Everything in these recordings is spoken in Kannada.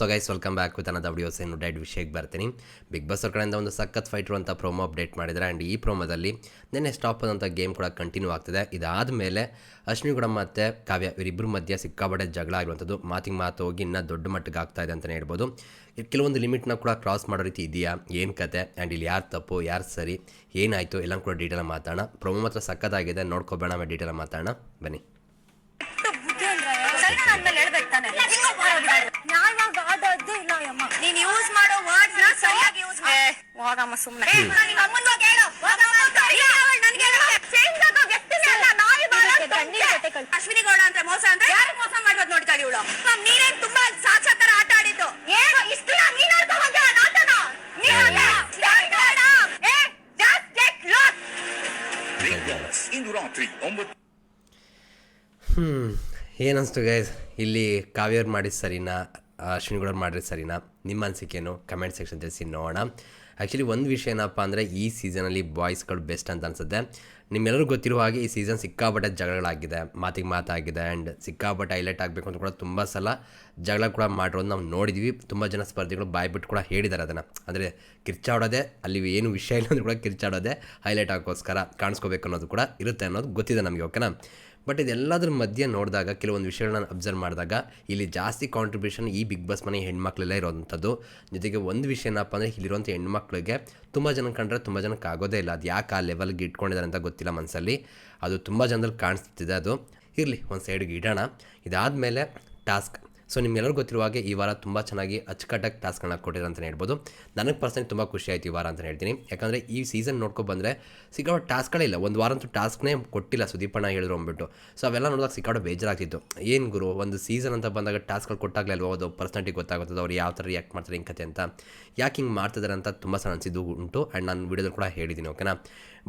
So guys welcome back with ಅನ್ನದ ವಿಡಿಯೋಸ್ ಏನು ಡೈಡ್ ವಿಷಯಕ್ಕೆ ಬರ್ತೀನಿ. ಬಿಗ್ ಬಾಸ್ ಅವ್ರ ಕಡೆಯಿಂದ ಒಂದು ಸಖತ್ ಫೈಟ್ರು ಅಂತ ಪ್ರೋಮೋ ಅಪ್ಡೇಟ್ ಮಾಡಿದ್ದಾರೆ. ಆ್ಯಂಡ್ ಈ ಪ್ರೋಮೋದಲ್ಲಿ ನಿನ್ನೆ ಸ್ಟಾಪ್ ಆದಂಥ ಗೇಮ್ ಕೂಡ ಕಂಟಿನ್ಯೂ ಆಗ್ತಿದೆ. ಇದಾದ ಮೇಲೆ ಅಶ್ವಿನಿ ಗೌಡ ಮತ್ತು ಕಾವ್ಯ ಇವರಿಬ್ಬರ ಮಧ್ಯೆ ಸಿಕ್ಕಾಪಟ್ಟೆ ಜಗಳ ಆಗಿರುವಂಥದ್ದು ಮಾತಿಗೆ ಮಾತು ಹೋಗಿ ಇನ್ನೂ ದೊಡ್ಡ ಮಟ್ಟಿಗೆ ಆಗ್ತಾ ಇದೆ ಅಂತಲೇ ಹೇಳ್ಬೋದು. ಕೆಲವೊಂದು ಲಿಮಿಟ್ನ ಕೂಡ ಕ್ರಾಸ್ ಮಾಡೋ ರೀತಿ ಇದೆಯಾ, ಏನು ಕತೆ, ಆ್ಯಂಡ್ ಇಲ್ಲಿ ಯಾರು ತಪ್ಪು ಯಾರು ಸರಿ ಏನಾಯಿತು ಎಲ್ಲ ಕೂಡ ಡೀಟೇಲ್ ಮಾತಾಡೋಣ. ಪ್ರೋಮೋ ಮಾತ್ರ ಸಖತ್ತಾಗಿದೆ, ನೋಡ್ಕೊಬೇಡ ಆಮೇಲೆ ಡೀಟೇಲ್ ಮಾತಾಡೋಣ ಬನ್ನಿ. ನೀನ್ ಯೂಸ್ ಮಾಡೋ ವರ್ಡ್ಸ್ ನ ಸರಿಯಾಗಿ ಯೂಸ್ ಹೋಗಮ್ಮ ಸುಮ್ಮನೆ ಅಶ್ವಿನಿ ಗೌಡ ಅಂತ ಮೋಸ ಅಂದ್ರೆ ಯಾರು ಮೋಸ ಮಾಡೋದು ನೋಡ್ತಾ ಇವಳು. ನೀನೇನ್ ತುಂಬಾ ಸಾಕ್ಷಾತ್ತರ ಆಟ ಆಡಿದ್ದು ಇಷ್ಟು ಏನನ್ನಿಸ್ತು ಗೈಸ್, ಇಲ್ಲಿ ಕಾವ್ಯವ್ರು ಮಾಡಿದ ಸರಿನಾ ಅಶ್ವಿನಿ ಗೌಡ ಮಾಡಿದ್ರೆ ಸರಿನಾ? ನಿಮ್ಮ ಅನಿಸಿಕೆನು ಕಮೆಂಟ್ ಸೆಕ್ಷನ್ ತಿಳಿಸಿ ನೋಡೋಣ. ಆ್ಯಕ್ಚುಲಿ ಒಂದು ವಿಷಯ ಏನಪ್ಪ ಅಂದರೆ ಈ ಸೀಸನಲ್ಲಿ ಬಾಯ್ಸ್ಗಳು ಬೆಸ್ಟ್ ಅಂತ ಅನಿಸುತ್ತೆ. ನಿಮ್ಮೆಲ್ಲರಿಗೂ ಗೊತ್ತಿರುವ ಹಾಗೆ ಈ ಸೀಸನ್ ಸಿಕ್ಕಾಪಟ್ಟೆ ಜಗಳಗಳಾಗಿದೆ, ಮಾತಿಗೆ ಮಾತಾಗಿದೆ, ಆ್ಯಂಡ್ ಸಿಕ್ಕಾಪಟ್ಟೆ ಹೈಲೈಟ್ ಆಗಬೇಕು ಅಂತ ಕೂಡ ತುಂಬ ಸಲ ಜಗಳ ಕೂಡ ಮಾಡಿರೋದು ನಾವು ನೋಡಿದ್ವಿ. ತುಂಬ ಜನ ಸ್ಪರ್ಧಿಗಳು ಬಾಯ್ಬಿಟ್ಟು ಕೂಡ ಹೇಳಿದ್ದಾರೆ ಅದನ್ನು. ಅಂದರೆ ಕಿರ್ಚಾಡೋದೇ ಅಲ್ಲಿ ಏನು ವಿಷಯ ಇಲ್ಲ ಅಂದರೂ ಕೂಡ ಕಿರ್ಚಾಡೋದೇ ಹೈಲೈಟ್ ಆಗೋಸ್ಕರ ಕಾಣಿಸ್ಕೋಬೇಕು ಅನ್ನೋದು ಕೂಡ ಇರುತ್ತೆ ಅನ್ನೋದು ಗೊತ್ತಿದೆ ನಮಗೆ, ಓಕೆನಾ. ಬಟ್ ಇದೆಲ್ಲದ್ರ ಮಧ್ಯೆ ನೋಡಿದಾಗ ಕೆಲವೊಂದು ವಿಷಯಗಳನ್ನ ಅಬ್ಸರ್ವ್ ಮಾಡಿದಾಗ ಇಲ್ಲಿ ಜಾಸ್ತಿ ಕಾಂಟ್ರಿಬ್ಯೂಷನ್ ಈ ಬಿಗ್ ಬಾಸ್ ಮನೆ ಹೆಣ್ಮಕ್ಳೆಲ್ಲ ಇರೋವಂಥದ್ದು. ಜೊತೆಗೆ ಒಂದು ವಿಷಯ ಏನಪ್ಪ ಅಂದರೆ ಇಲ್ಲಿರುವಂಥ ಹೆಣ್ಮಕ್ಳಿಗೆ ತುಂಬ ಜನ ಕಂಡ್ರೆ ತುಂಬ ಜನಕ್ಕೆ ಆಗೋದೇ ಇಲ್ಲ. ಅದು ಯಾಕೆ ಆ ಲೆವೆಲ್ಗೆ ಇಟ್ಕೊಂಡಿದ್ದಾರೆ ಅಂತ ಗೊತ್ತಿಲ್ಲ ಮನಸ್ಸಲ್ಲಿ. ಅದು ತುಂಬ ಜನದಲ್ಲಿ ಕಾಣಿಸ್ತಿದೆ. ಅದು ಇರಲಿ, ಒಂದು ಸೈಡ್ಗೆ ಇಡೋಣ. ಇದಾದಮೇಲೆ ಟಾಸ್ಕ್. ಸೊ ನಿಮ್ಗೆಲ್ಲರೂ ಗೊತ್ತಿರುವ ಹಾಗೆ ಈ ವಾರ ತುಂಬ ಚೆನ್ನಾಗಿ ಅಚ್ಚುಕಟ್ಟಾಗಿ ಟಾಸ್ಕ್ಗಳನ್ನ ಕೊಟ್ಟಿರೋ ಅಂತಲೇ ಹೇಳ್ಬೋದು. ನನಗೆ ಪರ್ಸನಲಿ ತುಂಬ ಖುಷಿ ಆಯಿತು ಈ ವಾರ ಅಂತ ಹೇಳ್ತೀನಿ. ಯಾಕಂದರೆ ಈ ಸೀಸನ್ ನೋಡ್ಕೊಬಂದರೆ ಸಿಕ್ಕಾಪಟ್ಟೆ ಟಾಸ್ಕ್ಗಳೇ ಇಲ್ಲ. ಒಂದು ವಾರ ಅಂತೂ ಟಾಸ್ಕ್ನೇ ಕೊಟ್ಟಿಲ್ಲ ಸುದೀಪಣ್ಣ ಹೇಳಿದ್ರು ಅಂದ್ಬಿಟ್ಟು. ಸೊ ಅವೆಲ್ಲ ನೋಡಿದಾಗ ಸಿಕ್ಕಾಪಟ್ಟೆ ಬೇಜಾರಾಗ್ತಿತ್ತು. ಏನು ಗುರು, ಒಂದು ಸೀಸನ್ ಅಂತ ಬಂದಾಗ ಟಾಸ್ಕ್ಗಳು ಕೊಟ್ಟಾಗಲೇ ಅಲ್ವೋ ಅದು ಪರ್ಸನಾಲಿಟಿ ಗೊತ್ತಾಗುತ್ತದೆ, ಅವ್ರು ಯಾವ ಥರ ರಿಯಾಕ್ಟ್ ಮಾಡ್ತಾರೆ ಹಿಂಗೆ ಕತೆ ಅಂತ, ಯಾಕೆ ಹಿಂಗೆ ಮಾಡ್ತಿದ್ದಾರೆ ಅಂತ ತುಂಬ ಸಲ ಅನಿಸಿದ್ದು ಉಂಟು. ಆ್ಯಂಡ್ ನಾನು ವಿಡಿಯೋದಲ್ಲಿ ಕೂಡ ಹೇಳಿದ್ದೀನಿ, ಓಕೆನಾ.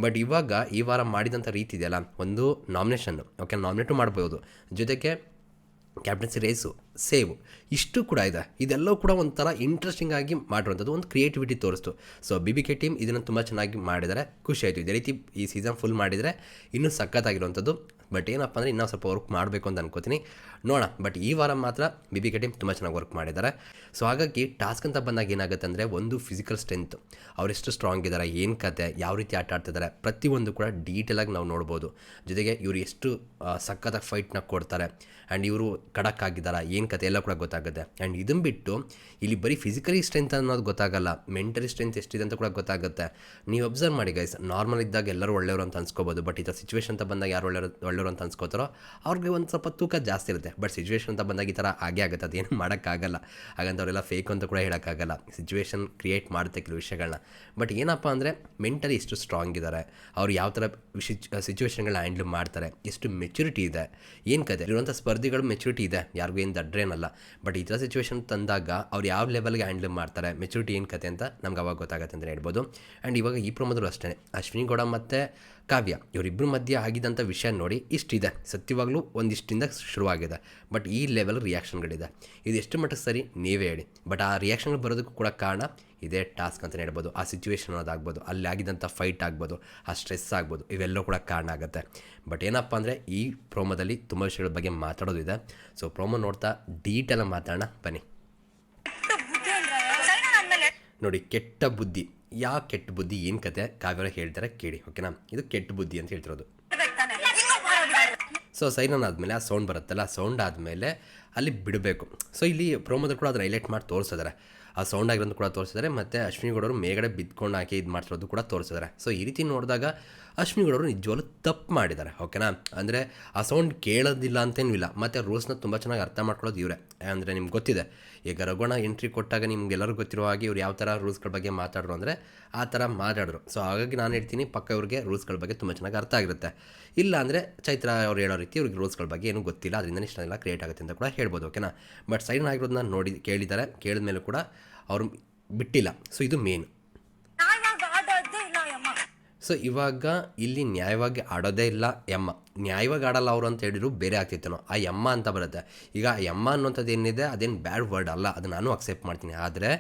ಬಟ್ ಇವಾಗ ಈ ವಾರ ಮಾಡಿದಂಥ ರೀತಿ ಇದೆಯಲ್ಲ, ಒಂದು ನಾಮಿನೇಷನ್ನು, ಓಕೆ, ನಾಮಿನೇಟು ಮಾಡ್ಬೋದು, ಜೊತೆಗೆ ಕ್ಯಾಪ್ಟನ್ಸಿ ರೇಸು, ಸೇವು, ಇಷ್ಟು ಕೂಡ ಇದೆ. ಇದೆಲ್ಲವೂ ಕೂಡ ಒಂಥರ ಇಂಟ್ರೆಸ್ಟಿಂಗ್ ಆಗಿ ಮಾಡಿರುವಂಥದ್ದು, ಒಂದು ಕ್ರಿಯೇಟಿವಿಟಿ ತೋರಿಸ್ತು. ಸೊ BBK ಟೀಮ್ ಇದನ್ನು ತುಂಬ ಚೆನ್ನಾಗಿ ಮಾಡಿದ್ದಾರೆ, ಖುಷಿ ಆಯಿತು. ಇದೇ ರೀತಿ ಈ ಸೀಸನ್ ಫುಲ್ ಮಾಡಿದರೆ ಇನ್ನೂ ಸಖತ್ತಾಗಿರುವಂಥದ್ದು. ಬಟ್ ಏನಪ್ಪ ಅಂದರೆ ಇನ್ನೂ ಸ್ವಲ್ಪ ವರ್ಕ್ ಮಾಡಬೇಕು ಅಂತ ಅನ್ಕೋತೀನಿ, ನೋಡೋಣ. ಬಟ್ ಈ ವಾರ ಮಾತ್ರ BBK ಟೀಮ್ ತುಂಬ ಚೆನ್ನಾಗಿ ವರ್ಕ್ ಮಾಡಿದ್ದಾರೆ. ಸೊ ಹಾಗಾಗಿ ಟಾಸ್ಕ್ ಅಂತ ಬಂದಾಗ ಏನಾಗುತ್ತೆ ಅಂದರೆ, ಒಂದು ಫಿಸಿಕಲ್ ಸ್ಟ್ರೆಂತ್, ಅವರೆಷ್ಟು ಸ್ಟ್ರಾಂಗ್ ಇದ್ದಾರೆ, ಏನು ಕತೆ, ಯಾವ ರೀತಿ ಆಟ ಆಡ್ತಿದ್ದಾರೆ, ಪ್ರತಿಯೊಂದು ಕೂಡ ಡೀಟೇಲಾಗಿ ನಾವು ನೋಡ್ಬೋದು. ಜೊತೆಗೆ ಇವರು ಎಷ್ಟು ಸಖತ್ತಾಗಿ ಫೈಟ್ನ ಕೊಡ್ತಾರೆ, ಆ್ಯಂಡ್ ಇವರು ಖಡಕ್ ಆಗಿದ್ದಾರೆ, ಏನು ಕತೆ ಎಲ್ಲ ಕೂಡ ಗೊತ್ತಾಗುತ್ತೆ. ಆ್ಯಂಡ್ ಇದನ್ನು ಬಿಟ್ಟು ಇಲ್ಲಿ ಬರೀ ಫಿಸಿಕಲಿ ಸ್ಟ್ರೆಂತ್ ಅನ್ನೋದು ಗೊತ್ತಾಗಲ್ಲ, ಮೆಂಟಲಿ ಸ್ಟ್ರೆಂತ್ ಎಷ್ಟಿದೆ ಅಂತ ಕೂಡ ಗೊತ್ತಾಗುತ್ತೆ. ನೀವು ಅಬ್ಸರ್ವ್ ಮಾಡಿ ಗೈಸ್, ನಾರ್ಮಲ್ ಇದ್ದಾಗ ಎಲ್ಲರೂ ಒಳ್ಳೆಯವರು ಅಂತ ಅನ್ಸ್ಕೋಬೋದು. ಬಟ್ ಈ ಥರ ಸಿಚುವೇಶನ್ ಅಂತ ಬಂದಾಗ ಯಾರು ಒಳ್ಳೆಯವರು ಅಂತ ಅನ್ಸ್ಕೋತಾರೋ ಅವ್ರಿಗೆ ಒಂದು ಸ್ವಲ್ಪ ತೂಕ ಜಾಸ್ತಿ ಇರುತ್ತೆ. ಬಟ್ ಸಿಚುವೇಶನ್ ಅಂತ ಬಂದಾಗ ಈ ಥರ ಆಗೇ ಆಗುತ್ತೆ, ಅದೇನು ಮಾಡೋಕ್ಕಾಗಲ್ಲ. ಹಾಗಂತ ಅವರೆಲ್ಲ ಫೇಕ್ ಅಂತ ಕೂಡ ಹೇಳೋಕ್ಕಾಗಲ್ಲ. ಸಿಚುವೇಶನ್ ಕ್ರಿಯೇಟ್ ಮಾಡುತ್ತೆ ಕೆಲವು ವಿಷಯಗಳನ್ನ. ಬಟ್ ಏನಪ್ಪ ಅಂದರೆ ಮೆಂಟಲಿ ಎಷ್ಟು ಸ್ಟ್ರಾಂಗ್ ಇದ್ದಾರೆ, ಅವ್ರು ಯಾವ ಥರ ಸಿಚುವೇಶನ್ಗಳನ್ನ ಹ್ಯಾಂಡ್ಲ್ ಮಾಡ್ತಾರೆ, ಎಷ್ಟು ಮೆಚುರಿಟಿ ಇದೆ, ಏನು ಕತೆ. ಇರುವಂಥ ಸ್ಪರ್ಧಿಗಳು ಮೆಚುರಿಟಿ ಇದೆ, ಯಾರಿಗೂ ಏನು ದಡ್ರೇನಲ್ಲ. ಬಟ್ ಈ ಥರ ಸಿಚುವೇಶನ್ ತಂದಾಗ ಅವ್ರು ಯಾವ ಲೆವೆಲ್ಗೆ ಹ್ಯಾಂಡಲ್ ಮಾಡ್ತಾರೆ, ಮೆಚುರಿಟಿ ಏನು ಕತೆ ಅಂತ ನಮ್ಗೆ ಅವಾಗ ಗೊತ್ತಾಗುತ್ತೆ ಅಂತ ಹೇಳ್ಬೋದು. ಆ್ಯಂಡ್ ಇವಾಗ ಈ ಪ್ರಮೋದಲ್ಲೂ ಅಷ್ಟೇ, ಅಶ್ವಿನಿ ಗೌಡ ಮತ್ತು ಕಾವ್ಯ ಇವರಿಬ್ಬರ ಮಧ್ಯೆ ಆಗಿದ್ದಂಥ ವಿಷಯ ನೋಡಿ ಇಷ್ಟಿದೆ. ಸತ್ಯವಾಗಲೂ ಒಂದಿಷ್ಟಿಂದ ಶುರುವಾಗಿದೆ. ಬಟ್ ಈ ಲೆವೆಲ್ ರಿಯಾಕ್ಷನ್ಗಳಿದೆ. ಇದು ಎಷ್ಟು ಮಟ್ಟಿಗೆ ಸರಿ ನೀವೇ ಹೇಳಿ. ಬಟ್ ಆ ರಿಯಾಕ್ಷನ್ಗಳು ಬರೋದಕ್ಕೂ ಕೂಡ ಕಾರಣ ಇದೇ ಟಾಸ್ಕ್ ಅಂತಲೇ ಹೇಳ್ಬೋದು. ಆ ಸಿಚುವೇಶನ್ ಅನ್ನೋದಾಗ್ಬೋದು, ಅಲ್ಲಿ ಆಗಿದ್ದಂಥ ಫೈಟ್ ಆಗ್ಬೋದು, ಆ ಸ್ಟ್ರೆಸ್ ಆಗ್ಬೋದು, ಇವೆಲ್ಲವೂ ಕೂಡ ಕಾರಣ ಆಗುತ್ತೆ. ಬಟ್ ಏನಪ್ಪ ಅಂದರೆ ಈ ಪ್ರೋಮೋದಲ್ಲಿ ತುಂಬ ವಿಷಯಗಳ ಬಗ್ಗೆ ಮಾತಾಡೋದಿದೆ. ಸೊ ಪ್ರೋಮೋ ನೋಡ್ತಾ ಡೀಟೇಲಾಗಿ ಮಾತಾಡೋಣ ಬನ್ನಿ. ನೋಡಿ, ಕೆಟ್ಟ ಬುದ್ಧಿ, ಯಾವ ಕೆಟ್ಟ ಬುದ್ಧಿ, ಏನು ಕತೆ, ಕಾವ್ಯ ಹೇಳ್ತಾರೆ ಕೇಳಿ, ಓಕೆನಾ. ಇದು ಕೆಟ್ಟ ಬುದ್ಧಿ ಅಂತ ಹೇಳ್ತಿರೋದು. ಸೊ ಸೈರನ್ ಆದಮೇಲೆ ಆ ಸೌಂಡ್ ಬರುತ್ತಲ್ಲ, ಆ ಸೌಂಡ್ ಆದಮೇಲೆ ಅಲ್ಲಿ ಬಿಡಬೇಕು. ಸೊ ಇಲ್ಲಿ ಪ್ರೋಮೋದಲ್ಲಿ ಕೂಡ ಅದನ್ನು ಹೈಲೈಟ್ ಮಾಡಿ ತೋರಿಸಿದ್ದಾರೆ. ಆ ಸೌಂಡ್ ಆಗಿರೋದು ಕೂಡ ತೋರಿಸಿದ್ದಾರೆ, ಮತ್ತು ಅಶ್ವಿನಿ ಗೌಡರು ಮೇಗಡೆ ಬಿದ್ಕೊಂಡು ಹಾಕಿ ಇದು ಮಾಡ್ತಿರೋದು ಕೂಡ ತೋರಿಸಿದ್ದಾರೆ. ಸೊ ಈ ರೀತಿ ನೋಡಿದಾಗ ಅಶ್ವಿನಿ ಗೌಡರು ನಿಜವಾಗ್ಲೂ ತಪ್ಪು ಮಾಡಿದ್ದಾರೆ, ಓಕೆನಾ. ಅಂದರೆ ಆ ಸೌಂಡ್ ಕೇಳೋದಿಲ್ಲ ಅಂತೇನೂ ಇಲ್ಲ. ಮತ್ತು ರೂಲ್ಸ್ನ ತುಂಬ ಚೆನ್ನಾಗಿ ಅರ್ಥ ಮಾಡ್ಕೊಳ್ಳೋದು ಇವರೇ. ಅಂದರೆ ನಿಮ್ಗೆ ಗೊತ್ತಿದೆ, ಈಗ ರಘುವಣ ಎಂಟ್ರಿ ಕೊಟ್ಟಾಗ ನಿಮ್ಗೆಲ್ಲರಿಗೂ ಗೊತ್ತಿರೋ ಹಾಗೆ ಇವ್ರು ಯಾವ ಥರ ರೂಲ್ಸ್ಗಳ ಬಗ್ಗೆ ಮಾತಾಡಿದ್ರು ಅಂದರೆ ಆ ಥರ ಮಾತಾಡಿದ್ರು. ಸೊ ಹಾಗಾಗಿ ನಾನು ಹೇಳ್ತೀನಿ, ಪಕ್ಕ ಇವ್ರಿಗೆ ರೂಲ್ಸ್ಗಳ ಬಗ್ಗೆ ತುಂಬ ಚೆನ್ನಾಗಿ ಅರ್ಥ ಆಗಿರುತ್ತೆ. ಇಲ್ಲ ಅಂದರೆ ಚೈತ್ರ ಅವ್ರು ಹೇಳೋ ರೀತಿ ಇವ್ರಿಗೆ ರೂಲ್ಸ್ಗಳ ಬಗ್ಗೆ ಏನೂ ಗೊತ್ತಿಲ್ಲ, ಅದರಿಂದ ಇಷ್ಟೆಲ್ಲ ಕ್ರಿಯೇಟ್ ಆಗುತ್ತೆ ಅಂತ ಕೂಡ ಹೇಳ್ಬೋದು, ಓಕೆನಾ. ಬಟ್ ಸೈನ್ ಆಗಿರೋದನ್ನ ನೋಡಿ ಕೇಳಿದ್ದಾರೆ, ಕೇಳಿದ ಮೇಲೂ ಕೂಡ ಅವರು ಬಿಟ್ಟಿಲ್ಲ. ಸೊ ಇದು ಮೇನ್. ಸೊ ಸೊ ಇವಾಗ ಇಲ್ಲಿ ನ್ಯಾಯವಾಗಿ ಆಡೋದೇ ಇಲ್ಲ ಯಮ್ಮ, ನ್ಯಾಯವಾಗಿ ಆಡಲ್ಲ ಅವರು ಅಂತ ಹೇಳಿದ್ರು ಬೇರೆ ಆಗ್ತಿತ್ತೇನೋ. ಆ ಯಮ್ಮ ಅಂತ ಬರುತ್ತೆ. ಈಗ ಆ ಯಮ್ಮ ಅನ್ನೋಂಥದ್ದು ಏನಿದೆ ಅದೇನು ಬ್ಯಾಡ್ ವರ್ಡ್ ಅಲ್ಲ, ಅದು ನಾನು ಅಕ್ಸೆಪ್ಟ್ ಮಾಡ್ತೀನಿ. ಆದರೆ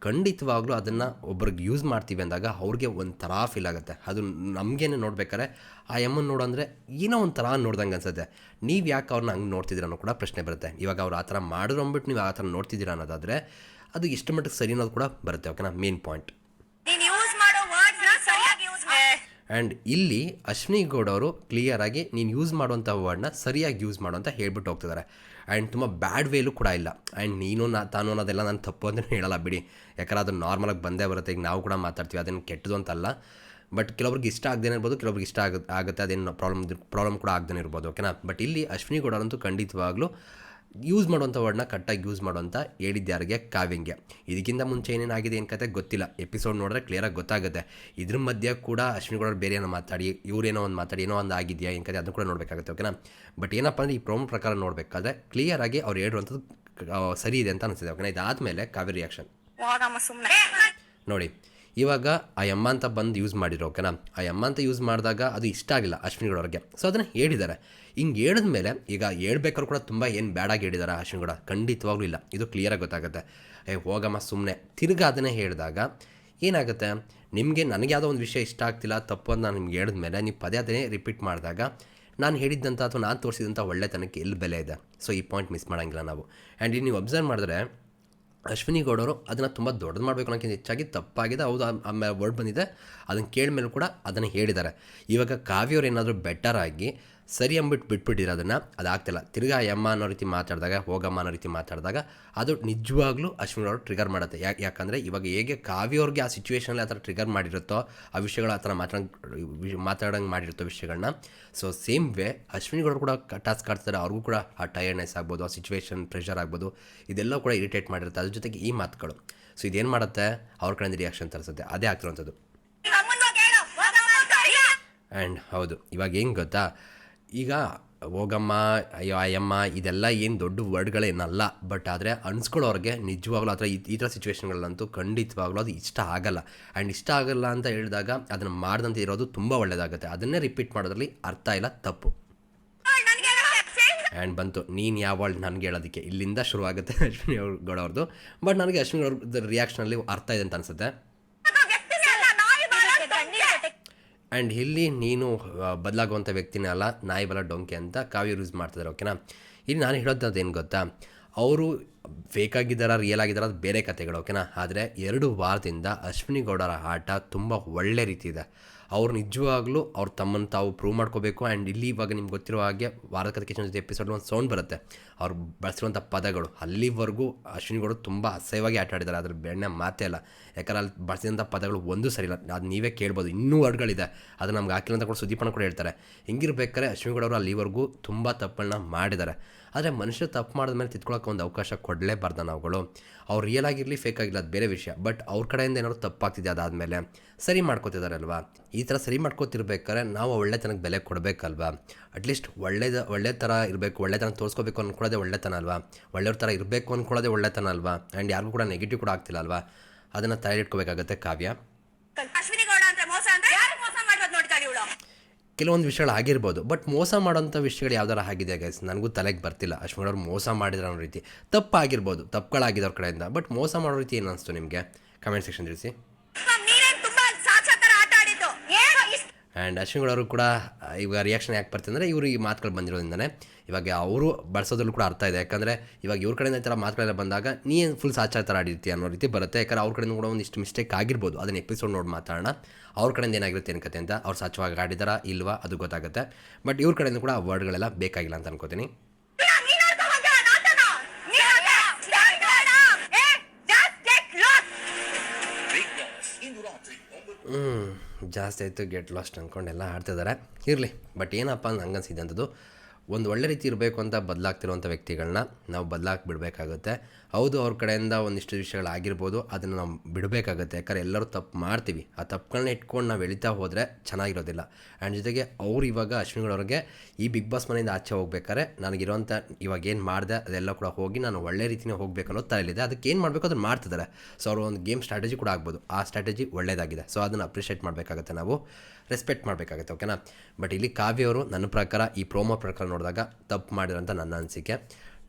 ಖಂಡಿತವಾಗ್ಲೂ ಅದನ್ನು ಒಬ್ರಿಗೆ ಯೂಸ್ ಮಾಡ್ತೀವಿ ಅಂದಾಗ ಅವ್ರಿಗೆ ಒಂಥರ ಫೀಲ್ ಆಗುತ್ತೆ. ಅದು ನಮಗೇನೆ ನೋಡ್ಬೇಕಾದ್ರೆ ಆ ಯಮ್ಮನ ನೋಡಂದರೆ ಏನೋ ಒಂಥರ ನೋಡ್ದಂಗೆ ಅನ್ಸುತ್ತೆ. ನೀವು ಯಾಕೆ ಅವ್ರನ್ನ ಹಂಗೆ ನೋಡ್ತಿದ್ದೀರ ಅನ್ನೋ ಕೂಡ ಪ್ರಶ್ನೆ ಬರುತ್ತೆ. ಇವಾಗ ಅವ್ರು ಆ ಥರ ಮಾಡಿದ್ರು ಅಂದ್ಬಿಟ್ಟು ನೀವು ಆ ಥರ ನೋಡ್ತಿದ್ದೀರ ಅನ್ನೋದಾದರೆ ಅದು ಎಷ್ಟು ಮಟ್ಟಿಗೆ ಸರಿ ಅನ್ನೋದು ಕೂಡ ಬರುತ್ತೆ. ಓಕೆನಾ, ಮೇನ್ ಪಾಯಿಂಟ್. ನೀನ್ ಯೂಸ್ ಮಾಡೋ ವರ್ಡ್ಸ್ನ ಸರಿಯಾಗಿ ಯೂಸ್ ಮಾಡಿ. ಆ್ಯಂಡ್ ಇಲ್ಲಿ ಅಶ್ವಿನಿ ಗೌಡ ಅವರು ಕ್ಲಿಯರಾಗಿ ನೀನು ಯೂಸ್ ಮಾಡುವಂಥ ವರ್ಡ್ನ ಸರಿಯಾಗಿ ಯೂಸ್ ಮಾಡು ಅಂತ ಹೇಳ್ಬಿಟ್ಟು ಹೋಗ್ತಿದ್ದಾರೆ. ಆ್ಯಂಡ್ ತುಂಬ ಬ್ಯಾಡ್ ವೇಲು ಕೂಡ ಇಲ್ಲ. ಆ್ಯಂಡ್ ನೀನು ತಾನು ಅನ್ನೋದೆಲ್ಲ ನಾನು ತಪ್ಪು ಅಂತ ಹೇಳಲ್ಲ ಬಿಡಿ, ಯಾಕಂದ್ರೆ ಅದು ನಾರ್ಮಲಾಗಿ ಬಂದೇ ಬರುತ್ತೆ. ಈಗ ನಾವು ಕೂಡ ಮಾತಾಡ್ತೀವಿ, ಅದೇನು ಕೆಟ್ಟದು ಅಂತಲ್ಲ. ಬಟ್ ಕೆಲವ್ರಿಗೆ ಇಷ್ಟ ಆಗದೇ ಇರ್ಬೋದು, ಕೆಲವ್ರಿಗೆ ಇಷ್ಟ ಆಗುತ್ತೆ, ಅದೇನು ಪ್ರಾಬ್ಲಮ್ ಕೂಡ ಆಗದೇ ಇರ್ಬೋದು. ಓಕೆನಾ. ಬಟ್ ಇಲ್ಲಿ ಅಶ್ವಿನಿ ಗೌಡ ಅಂತೂ ಖಂಡಿತವಾಗ್ಲೂ ಯೂಸ್ ಮಾಡುವಂಥ ವರ್ಡ್ನ ಕರೆಕ್ಟಾಗಿ ಯೂಸ್ ಮಾಡುವಂಥ ಹೇಳಿದ್ಯಾರಿಗೆ ಕಾವ್ಯಂಗೆ. ಇದಕ್ಕಿಂತ ಮುಂಚೆ ಏನೇನಾಗಿದೆ ಏನು ಕತೆ ಗೊತ್ತಿಲ್ಲ, ಎಪಿಸೋಡ್ ನೋಡಿದ್ರೆ ಕ್ಲಿಯರಾಗಿ ಗೊತ್ತಾಗುತ್ತೆ. ಇದ್ರ ಮಧ್ಯೆ ಕೂಡ ಅಶ್ವಿನಿ ಗೌಡ ಬೇರೆ ಏನೋ ಮಾತಾಡಿ, ಇವರೇನೋ ಒಂದು ಮಾತಾಡಿ ಏನೋ ಒಂದು ಆಗಿದೆಯಾ ಏನು ಕತೆ ಅದನ್ನು ಕೂಡ ನೋಡಬೇಕಾಗುತ್ತೆ. ಓಕೆನಾ. ಬಟ್ ಏನಪ್ಪ ಅಂದರೆ ಈ ಪ್ರೋಮೋ ಪ್ರಕಾರ ನೋಡಬೇಕಾದ್ರೆ ಕ್ಲಿಯರಾಗಿ ಅವ್ರು ಹೇಳಿರುವಂಥದ್ದು ಸರಿ ಇದೆ ಅಂತ ಅನಿಸಿದೆ. ಓಕೆನಾ. ಇದಾದಮೇಲೆ ಕಾವ್ಯ ರಿಯಾಕ್ಷನ್ ನೋಡಿ. ಇವಾಗ ಆ ಯಮ್ಮ ಅಂತ ಬಂದು ಯೂಸ್ ಮಾಡಿರೋ. ಓಕೆನಾ. ಆ ಯಮ್ಮ ಅಂತ ಯೂಸ್ ಮಾಡಿದಾಗ ಅದು ಇಷ್ಟ ಆಗಿಲ್ಲ ಅಶ್ವಿನಿ ಗೌಡವ್ರಿಗೆ. ಸೊ ಅದನ್ನು ಹೇಳಿದ್ದಾರೆ. ಹಿಂಗೆ ಹೇಳಿದ್ಮೇಲೆ ಈಗ ಹೇಳ್ಬೇಕಾದ್ರು ಕೂಡ ತುಂಬ ಏನು ಬ್ಯಾಡಾಗಿ ಹೇಳಿದ್ದಾರೆ ಅಶ್ವಿನಿ ಗೌಡ, ಖಂಡಿತವಾಗ್ಲೂ ಇಲ್ಲ. ಇದು ಕ್ಲಿಯರಾಗಿ ಗೊತ್ತಾಗುತ್ತೆ. ಹೋಗಮ್ಮ ಸುಮ್ಮನೆ ತಿರ್ಗಾ ಅದನ್ನೇ ಹೇಳಿದಾಗ ಏನಾಗುತ್ತೆ, ನಿಮಗೆ ನನಗೆ ಯಾವುದೋ ಒಂದು ವಿಷಯ ಇಷ್ಟ ಆಗ್ತಿಲ್ಲ ತಪ್ಪು ಅಂತ ನಾನು ನಿಮ್ಗೆ ಹೇಳಿದ್ಮೇಲೆ ನೀವು ಪದೇ ಅದನ್ನೇ ರಿಪೀಟ್ ಮಾಡಿದಾಗ ನಾನು ಹೇಳಿದ್ದಂಥ ಅಥವಾ ನಾನು ತೋರಿಸಿದಂಥ ಒಳ್ಳೆತನಕ್ಕೆ ಎಲ್ಲಿ ಬೆಲೆ ಇದೆ. ಸೊ ಈ ಪಾಯಿಂಟ್ ಮಿಸ್ ಮಾಡೋಂಗಿಲ್ಲ ನಾವು. ಆ್ಯಂಡ್ ಇಲ್ಲಿ ನೀವು ಅಬ್ಸರ್ವ್ ಮಾಡಿದ್ರೆ ಅಶ್ವಿನಿ ಗೌಡವರು ಅದನ್ನು ತುಂಬ ದೊಡ್ಡದು ಮಾಡಬೇಕು ಅನ್ನೋಕ್ಕಿಂತ ಹೆಚ್ಚಾಗಿ ತಪ್ಪಾಗಿದೆ, ಹೌದು ಆಮೇಲೆ ವರ್ಡ್ ಬಂದಿದೆ, ಅದನ್ನು ಕೇಳಿದ್ಮೇಲೆ ಕೂಡ ಅದನ್ನು ಹೇಳಿದ್ದಾರೆ. ಇವಾಗ ಕಾವ್ಯವ್ರು ಏನಾದರೂ ಬೆಟರಾಗಿ ಸರಿ ಅಂದ್ಬಿಟ್ಟು ಬಿಟ್ಬಿಟ್ಟಿರೋ ಅದನ್ನು, ಅದಾಗ್ತಿಲ್ಲ. ತಿರ್ಗಾ ಯಮ್ಮ ಅನ್ನೋ ರೀತಿ ಮಾತಾಡಿದಾಗ, ಹೋಗಮ್ಮ ಅನ್ನೋ ರೀತಿ ಮಾತಾಡಿದಾಗ ಅದು ನಿಜವಾಗ್ಲೂ ಅಶ್ವಿನಿ ಗೌಡರು ಟ್ರಿಗರ್ ಮಾಡುತ್ತೆ. ಯಾಕಂದರೆ ಇವಾಗ ಹೇಗೆ ಕಾವ್ಯವ್ರಿಗೆ ಆ ಸಿಚುವೇಷನಲ್ಲಿ ಆ ಥರ ಟ್ರಿಗರ್ ಮಾಡಿರುತ್ತೋ, ಆ ವಿಷಯಗಳು ಆ ಥರ ಮಾತಾಡೋಂಗೆ ಮಾಡಿರುತ್ತೋ ವಿಷಯಗಳನ್ನ, ಸೊ ಸೇಮ್ ವೇ ಅಶ್ವಿನಿ ಗೌಡರು ಕೂಡ ಟಾಸ್ಕ್ ಆಡ್ತಾರೆ. ಅವ್ರಿಗೂ ಕೂಡ ಆ ಟಯರ್ಡ್ನೆಸ್ ಆಗ್ಬೋದು, ಆ ಸಿಚುವೇಷನ್ ಪ್ರೆಷರ್ ಆಗ್ಬೋದು, ಇದೆಲ್ಲ ಕೂಡ ಇರಿಟೇಟ್ ಮಾಡಿರುತ್ತೆ. ಅದ್ರ ಜೊತೆಗೆ ಈ ಮಾತುಗಳು. ಸೊ ಇದೇನು ಮಾಡುತ್ತೆ, ಅವ್ರ ಕಡೆಯಿಂದ ರಿಯಾಕ್ಷನ್ ತರಿಸುತ್ತೆ. ಅದೇ ಆಗ್ತಿರೋಂಥದ್ದು. ಆ್ಯಂಡ್ ಹೌದು, ಇವಾಗ ಹೆಂಗೆ ಗೊತ್ತಾ, ಈಗ ಹೋಗಮ್ಮ ಅಯ್ಯಮ್ಮ ಇದೆಲ್ಲ ಏನು ದೊಡ್ಡ ವರ್ಡ್ಗಳೇನಲ್ಲ. ಬಟ್ ಆದರೆ ಅನ್ಸ್ಕೊಳ್ಳೋರಿಗೆ ನಿಜವಾಗ್ಲೂ ಆ ಥರ ಈ ಥರ ಸಿಚುವೇಷನ್ಗಳಂತೂ ಖಂಡಿತವಾಗ್ಲೂ ಅದು ಇಷ್ಟ ಆಗಲ್ಲ. ಆ್ಯಂಡ್ ಇಷ್ಟ ಆಗಲ್ಲ ಅಂತ ಹೇಳಿದಾಗ ಅದನ್ನು ಮಾಡ್ದಂತೆ ಇರೋದು ತುಂಬ ಒಳ್ಳೆಯದಾಗುತ್ತೆ. ಅದನ್ನೇ ರಿಪೀಟ್ ಮಾಡೋದ್ರಲ್ಲಿ ಅರ್ಥ ಇಲ್ಲ, ತಪ್ಪು. ಆ್ಯಂಡ್ ಬಂತು ನೀನು ಯಾವಳು ನನಗೆ ಹೇಳೋದಕ್ಕೆ, ಇಲ್ಲಿಂದ ಶುರುವಾಗುತ್ತೆ ಅಶ್ವಿನಿ ಗೌಡ ಅವ್ರದ್ದು. ಬಟ್ ನನಗೆ ಅಶ್ವಿನಿ ಅವ್ರದ್ದು ರಿಯಾಕ್ಷನಲ್ಲಿ ಅರ್ಥ ಇದೆ ಅಂತ ಅನಿಸುತ್ತೆ. ಆ್ಯಂಡ್ ಇಲ್ಲಿ ನೀನು ಬದಲಾಗುವಂಥ ವ್ಯಕ್ತಿನೇ ಅಲ್ಲ, ನಾಯಿ ಬಲ ಡೊಂಕೆ ಅಂತ ಕಾವ್ಯ ಯೂಸ್ ಮಾಡ್ತಿದ್ದಾರೆ. ಓಕೆನಾ. ಇಲ್ಲಿ ನಾನು ಹೇಳೋದು ಏನು ಗೊತ್ತಾ, ಅವರು ಫೇಕ್ ಆಗಿದ್ದಾರ ರಿಯಲ್ ಆಗಿದ್ದಾರ ಅದು ಬೇರೆ ಕತೆಗಳು. ಓಕೆನಾ. ಆದರೆ 2 ವಾರದಿಂದ ಅಶ್ವಿನಿ ಗೌಡರ ಆಟ ತುಂಬ ಒಳ್ಳೆ ರೀತಿ ಇದೆ. ಅವ್ರು ನಿಜವಾಗ್ಲೂ ಅವ್ರು ತಮ್ಮನ್ನು ತಾವು ಪ್ರೂವ್ ಮಾಡ್ಕೋಬೇಕು. ಆ್ಯಂಡ್ ಇಲ್ಲಿ ಇವಾಗ ನಿಮ್ಗೆ ಗೊತ್ತಿರೋ ಹಾಗೆ ವಾರದ ಕಥೆ ಜೊತೆ ಎಪಿಸೋಡ್ ಒಂದು ಸೌಂಡ್ ಬರುತ್ತೆ, ಅವ್ರು ಬಳಸಿರುವಂಥ ಪದಗಳು. ಅಲ್ಲಿವರೆಗೂ ಅಶ್ವಿನಿ ಗೌಡರು ತುಂಬ ಅಸಹ್ಯವಾಗಿ ಆಟ ಆಡಿದ್ದಾರೆ, ಅದ್ರ ಬೆಣ್ಣೆ ಮಾತೇ ಇಲ್ಲ. ಯಾಕಂದ್ರೆ ಅಲ್ಲಿ ಬಳಸಿದಂಥ ಪದಗಳು ಒಂದು ಸರಿ ಇಲ್ಲ, ಅದು ನೀವೇ ಕೇಳ್ಬೋದು. ಇನ್ನೂ ವರ್ಡ್ಗಳಿದೆ, ಅದು ನಮ್ಗೆ ಹಾಕಿಲ್ಲ ಅಂತ ಕೂಡ ಸುದೀಪನ ಕೂಡ ಹೇಳ್ತಾರೆ. ಹಿಂಗಿರ್ಬೇಕಾದ್ರೆ ಅಶ್ವಿನಿ ಗೌಡವರು ಅಲ್ಲಿವರೆಗೂ ತುಂಬ ತಪ್ಪುಗಳನ್ನ ಮಾಡಿದ್ದಾರೆ. ಆದರೆ ಮನುಷ್ಯ ತಪ್ಪು ಮಾಡಿದ್ಮೇಲೆ ತಿದ್ಕೊಳ್ಳೋಕೆ ಒಂದು ಅವಕಾಶ ಕೊಡಲೇಬಾರ್ದು ನಾವುಗಳು. ಅವ್ರು ರಿಯಲ್ ಆಗಿರಲಿ ಫೇಕ್ ಆಗಿಲ್ಲ ಅದು ಬೇರೆ ವಿಷಯ. ಬಟ್ ಅವ್ರ ಕಡೆಯಿಂದ ಏನಾದ್ರು ತಪ್ಪಾಗ್ತಿದೆ, ಅದಾದಮೇಲೆ ಸರಿ ಮಾಡ್ಕೋತಿದ್ದಾರೆ ಅಲ್ವಾ. ಈ ಥರ ಸರಿ ಮಾಡ್ಕೋತಿರ್ಬೇಕಾದ್ರೆ ನಾವು ಒಳ್ಳೆತನಕ್ಕೆ ಬೆಲೆ ಕೊಡಬೇಕಲ್ವಾ. ಅಟ್ಲೀಸ್ಟ್ ಒಳ್ಳೆ ಥರ ಇರಬೇಕು, ಒಳ್ಳೆತನ ತೋರಿಸ್ಕೋಬೇಕು ಅಂದ್ಕೊಳ್ಳೋದೇ ಒಳ್ಳೆತನ ಅಲ್ವಾ. ಒಳ್ಳೆಯವ್ರ ಥರ ಇರಬೇಕು ಅಂದ್ಕೊಳ್ಳೋದೇ ಒಳ್ಳೆತನ ಅಲ್ವಾ. ಆ್ಯಂಡ್ ಯಾರಿಗೂ ಕೂಡ ನೆಗೆಟಿವ್ ಕೂಡ ಆಗ್ತಿಲ್ಲ ಅಲ್ವಾ. ಅದನ್ನು ತಲೆಯಿಟ್ಕೋಬೇಕಾಗತ್ತೆ ಕಾವ್ಯ. ಅಶ್ವಿನಿ ಗೌಡ ಅಂದ್ರೆ ಮೋಸ ಅಂದ್ರೆ ಯಾರು ಮೋಸ ಮಾಡೋದು ನೋಡ್ತಾಳೆ ಇವಳು. ಕೆಲವೊಂದು ವಿಷಯಗಳು ಆಗಿರ್ಬೋದು, ಬಟ್ ಮೋಸ ಮಾಡೋಂಥ ವಿಷಯಗಳು ಯಾವ್ದಾರು ಆಗಿದೆ ಗೈಸ್, ನನಗೂ ತಲೆಗೆ ಬರ್ತಿಲ್ಲ. ಅಶ್ವಿನಿ ಅವ್ರು ಮೋಸ ಮಾಡಿದ್ರೆ ಅನ್ನೋ ರೀತಿ ತಪ್ಪಾಗಿರ್ಬೋದು, ತಪ್ಪುಗಳಾಗಿದೆ ಅವ್ರ ಕಡೆಯಿಂದ. ಬಟ್ ಮೋಸ ಮಾಡೋ ರೀತಿ ಏನು ಅನಿಸ್ತು ನಿಮಗೆ, ಕಮೆಂಟ್ ಸೆಕ್ಷನ್ ತಿಳಿಸಿ. ಆ್ಯಂಡ್ ಅಶ್ವಿನಿ ಗೌಡ ಅವರು ಕೂಡ ಇವಾಗ ರಿಯಾಕ್ಷನ್ ಯಾಕೆ ಬರ್ತಿದೆ ಅಂದರೆ ಇವರು ಈ ಮಾತುಗಳು ಬಂದಿರೋದ್ರಿಂದನೇ ಇವಾಗ ಅವರು ಬಳಸೋದ್ರಲ್ಲೂ ಕೂಡ ಅರ್ಥ ಇದೆ. ಯಾಕಂದರೆ ಇವಾಗ ಇವ್ರ ಕಡೆಯಿಂದ ಈ ಥರ ಮಾತುಗಳೆಲ್ಲ ಬಂದಾಗ ನೀನು ಫುಲ್ ಸಾಚಾ ಥರ ಆಡಿರ್ತೀಯ ಅನ್ನೋ ರೀತಿ ಬರುತ್ತೆ. ಯಾಕಂದ್ರೆ ಅವ್ರ ಕಡೆಯಿಂದ ಕೂಡ ಒಂದಿಷ್ಟು ಮಿಸ್ಟೇಕ್ ಆಗಿರ್ಬೋದು, ಅದನ್ನು ಎಪಿಸೋಡ್ ನೋಡಿ ಮಾತಾಡೋಣ. ಅವ್ರ ಕಡೆಯಿಂದ ಏನಾಗಿರುತ್ತೆ ಏನು ಕತೆ ಅಂತ, ಅವ್ರು ಸಾಚವಾಗಿ ಆಡಿದಾರಾ ಇಲ್ವಾ ಅದು ಗೊತ್ತಾಗುತ್ತೆ. ಬಟ್ ಇವ್ರ ಕಡೆಯಿಂದ ಕೂಡ ಆ ವರ್ಡ್ಗಳೆಲ್ಲ ಬೇಕಾಗಿಲ್ಲ ಅಂತ ಅನ್ಕೋತೀನಿ. ಜಾಸ್ತಿ ಆಯಿತು ಗೆಟ್ ಲಾಸ್ಟ್ ಅಂದ್ಕೊಂಡೆಲ್ಲ ಆಡ್ತಿದ್ದಾರೆ. ಇರಲಿ, ಬಟ್ ಏನಪ್ಪ ಅಂತ ಹಂಗನ್ಸಿದೆ ಅಂಥದ್ದು ಒಂದು ಒಳ್ಳೆ ರೀತಿ ಇರಬೇಕು ಅಂತ ಬದಲಾಗ್ತಿರುವಂಥ ವ್ಯಕ್ತಿಗಳನ್ನ ನಾವು ಬಿಡಬೇಕಾಗುತ್ತೆ. ಹೌದು, ಅವ್ರ ಕಡೆಯಿಂದ ಒಂದಿಷ್ಟು ವಿಷಯಗಳಾಗಿರ್ಬೋದು, ಅದನ್ನು ನಾವು ಬಿಡಬೇಕಾಗುತ್ತೆ. ಯಾಕಂದರೆ ಎಲ್ಲರೂ ತಪ್ಪು ಮಾಡ್ತೀವಿ. ಆ ತಪ್ಪುಗಳನ್ನ ಇಟ್ಕೊಂಡು ನಾವು ಎಳಿತಾ ಹೋದರೆ ಚೆನ್ನಾಗಿರೋದಿಲ್ಲ. ಆ್ಯಂಡ್ ಜೊತೆಗೆ ಅವ್ರು ಇವಾಗ ಅಶ್ವಿನಿಗಳವ್ರಿಗೆ ಈ ಬಿಗ್ ಬಾಸ್ ಮನೆಯಿಂದ ಆಚೆ ಹೋಗ್ಬೇಕಾದ್ರೆ ನನಗಿರೋಂಥ ಇವಾಗ ಏನು ಮಾಡಿದೆ ಅದೆಲ್ಲ ಕೂಡ ಹೋಗಿ ನಾನು ಒಳ್ಳೆ ರೀತಿಯೇ ಹೋಗಬೇಕು ಅನ್ನೋ ತಲೆಯಲ್ಲಿದೆ. ಅದಕ್ಕೆ ಏನು ಮಾಡಬೇಕು ಅದನ್ನು ಮಾಡ್ತಿದ್ದಾರೆ. ಸೊ ಅವರು ಒಂದು ಗೇಮ್ ಸ್ಟ್ರಾಟಜಿ ಕೂಡ ಆಗ್ಬೋದು. ಆ ಸ್ಟ್ರಾಟಜಿ ಒಳ್ಳೆಯದಾಗಿದೆ. ಸೊ ಅದನ್ನು ಅಪ್ರಿಷಿಯೇಟ್ ಮಾಡಬೇಕಾಗುತ್ತೆ, ನಾವು ರೆಸ್ಪೆಕ್ಟ್ ಮಾಡಬೇಕಾಗುತ್ತೆ. ಓಕೆನಾ? ಬಟ್ ಇಲ್ಲಿ ಕಾವ್ಯವರು ನನ್ನ ಪ್ರಕಾರ ಈ ಪ್ರೋಮೋ ಪ್ರಕಾರ ನೋಡಿದಾಗ ತಪ್ಪು ಮಾಡಿರೋಂಥ ನನ್ನ ಅನಿಸಿಕೆ.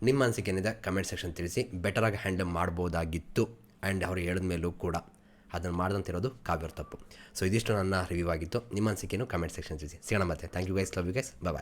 ನಿಮ್ಮ ಅನಿಸಿಕೆ ಏನಿದೆ ಕಮೆಂಟ್ ಸೆಕ್ಷನ್ ತಿಳಿಸಿ. ಬೆಟರಾಗಿ ಹ್ಯಾಂಡಲ್ ಮಾಡ್ಬೋದಾಗಿತ್ತು. ಆ್ಯಂಡ್ ಅವ್ರು ಹೇಳಿದ ಮೇಲೂ ಕೂಡ ಅದನ್ನು ಮಾಡ್ದಂತಿರೋದು ಕಾವ್ಯವ್ರ ತಪ್ಪು. ಸೊ ಇದಿಷ್ಟು ನನ್ನ ರಿವ್ಯೂ ಆಗಿತ್ತು. ನಿಮ್ಮ ಅನಿಸಿಕೆಯನ್ನು ಕಮೆಂಟ್ ಸೆಕ್ಷನ್ ತಿಳಿಸಿ. ಸಿಗೋಣ ಮತ್ತೆ. Thank you guys, love you guys, bye.